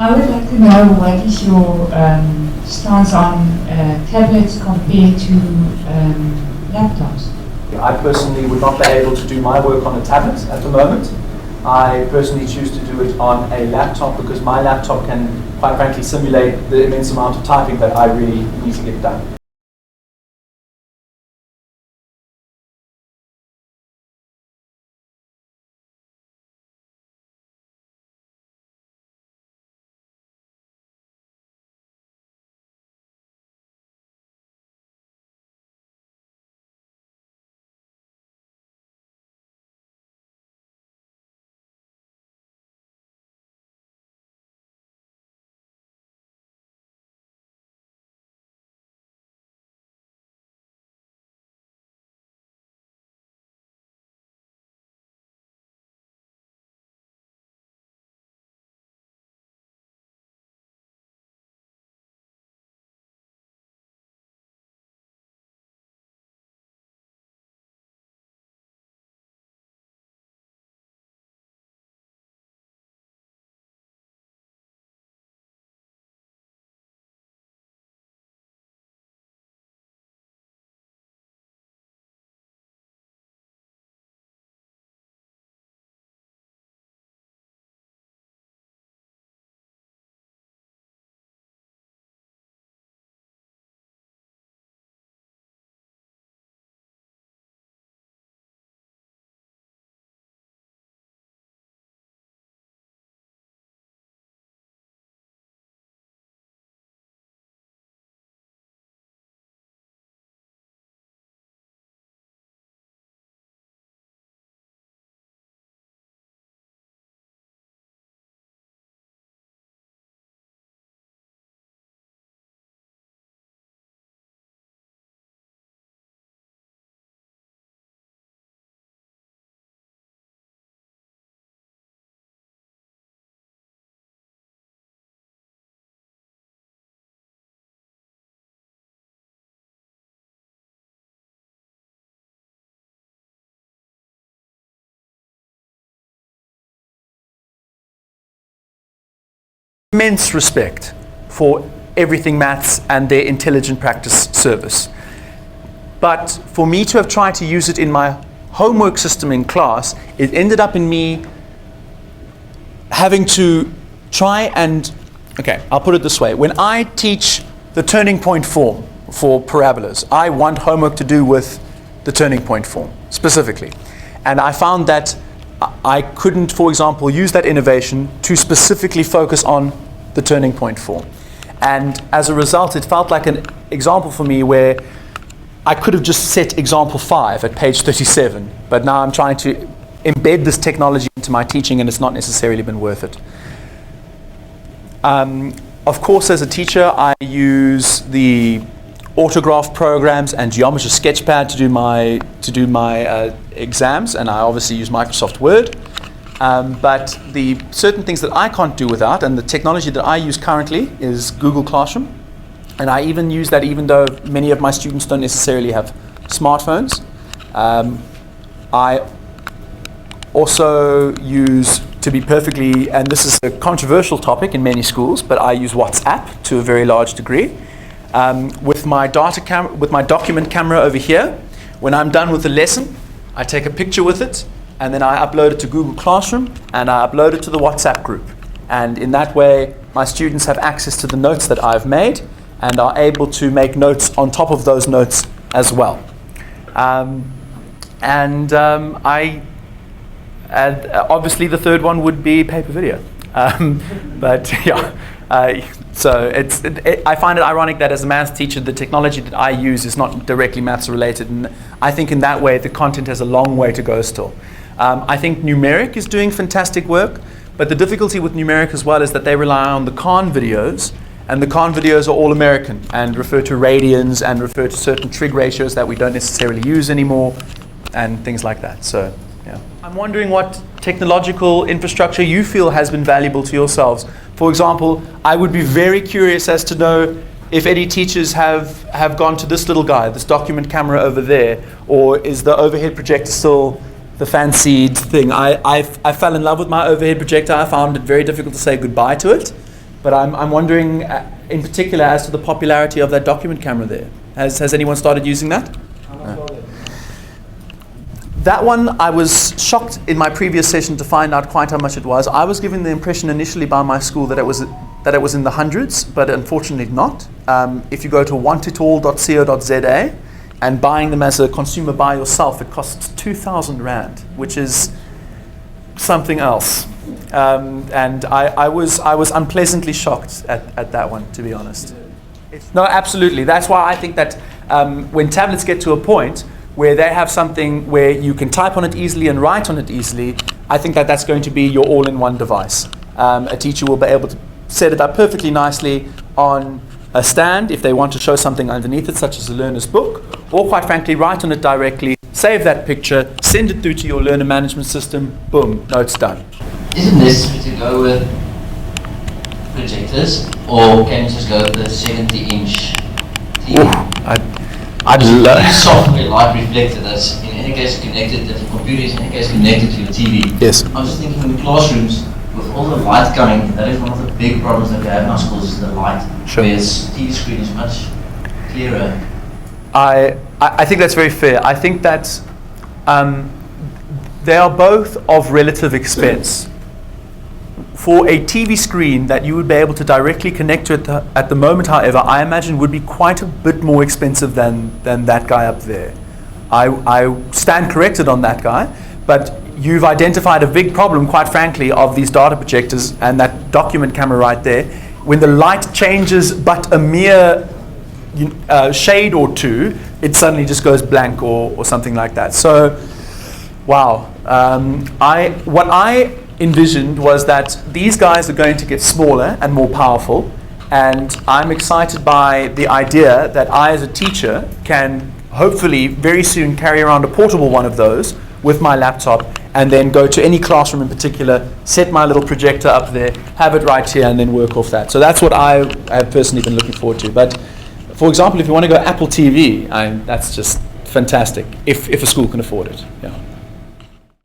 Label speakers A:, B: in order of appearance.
A: I would like to know what is your stance on tablets compared to laptops?
B: I personally would not be able to do my work on a tablet at the moment. I personally choose to do it on a laptop because my laptop can, quite frankly, simulate the immense amount of typing that I really need to get done. Immense respect for everything maths and their intelligent practice service. But for me to have tried to use it in my homework system in class, it ended up in me having to try and, okay, I'll put it this way. When I teach the turning point form for parabolas, I want homework to do with the turning point form specifically. And I found that I couldn't, for example, use that innovation to specifically focus on the turning point form. And as a result, it felt like an example for me where I could have just set example 5 at page 37, but now I'm trying to embed this technology into my teaching and it's not necessarily been worth it. Of course, as a teacher, I use the autograph programs and Geometry Sketchpad to do my exams, and I obviously use Microsoft Word. But the certain things that I can't do without, and the technology that I use currently is Google Classroom, and I even use that even though many of my students don't necessarily have smartphones. I also use, to be perfectly, and this is a controversial topic in many schools, but I use WhatsApp to a very large degree. With my document camera over here, when I'm done with the lesson, I take a picture with it, and then I upload it to Google Classroom, and I upload it to the WhatsApp group. And in that way, my students have access to the notes that I've made, and are able to make notes on top of those notes as well. Obviously the third one would be PaperVideo. But yeah. So I find it ironic that as a maths teacher, the technology that I use is not directly maths related, and I think in that way the content has a long way to go still. I think Numeric is doing fantastic work, but the difficulty with Numeric as well is that they rely on the Khan videos, and the Khan videos are all American and refer to radians and refer to certain trig ratios that we don't necessarily use anymore, and things like that. So yeah. I'm wondering what technological infrastructure you feel has been valuable to yourselves. For example, I would be very curious as to know if any teachers have gone to this little guy, this document camera over there, or is the overhead projector still the fancied thing? I fell in love with my overhead projector. I found it very difficult to say goodbye to it. But I'm wondering, in particular, as to the popularity of that document camera there. Has anyone started using that? That one, I was shocked in my previous session to find out quite how much it was. I was given the impression initially by my school that it was in the hundreds, but unfortunately not. If you go to wantitall.co.za and buying them as a consumer by yourself, it costs 2,000 Rand, which is something else. And I was unpleasantly shocked at that one, to be honest. No, absolutely. That's why I think that when tablets get to a point where they have something where you can type on it easily and write on it easily, I think that that's going to be your all-in-one device. A teacher will be able to set it up perfectly nicely on a stand if they want to show something underneath it, such as a learner's book, or quite frankly, write on it directly, save that picture, send it through to your learner management system, boom, no, it's done.
C: Is it necessary to go with projectors, or can you just go with the 70-inch TV?
B: I'd love
C: these software light reflector that's in any case connected, that the computer is in any case connected to the TV.
B: Yes.
C: I'm just thinking in the classrooms, with all the light coming, that is one of the big problems that we have in our schools, is the light.
B: Sure.
C: Whereas TV screen is much clearer.
B: I think that's very fair. I think that they are both of relative expense. For a TV screen that you would be able to directly connect to it at the moment, however, I imagine would be quite a bit more expensive than that guy up there. I stand corrected on that guy, but you've identified a big problem, quite frankly, of these data projectors and that document camera right there. When the light changes but a mere shade or two, it suddenly just goes blank or something like that. So, wow. What I envisioned was that these guys are going to get smaller and more powerful, and I'm excited by the idea that I as a teacher can hopefully very soon carry around a portable one of those with my laptop and then go to any classroom in particular, set my little projector up there, have it right here, and then work off that. So that's what I have personally been looking forward to. But for example, if you want to go Apple TV, that's just fantastic if a school can afford it. Yeah.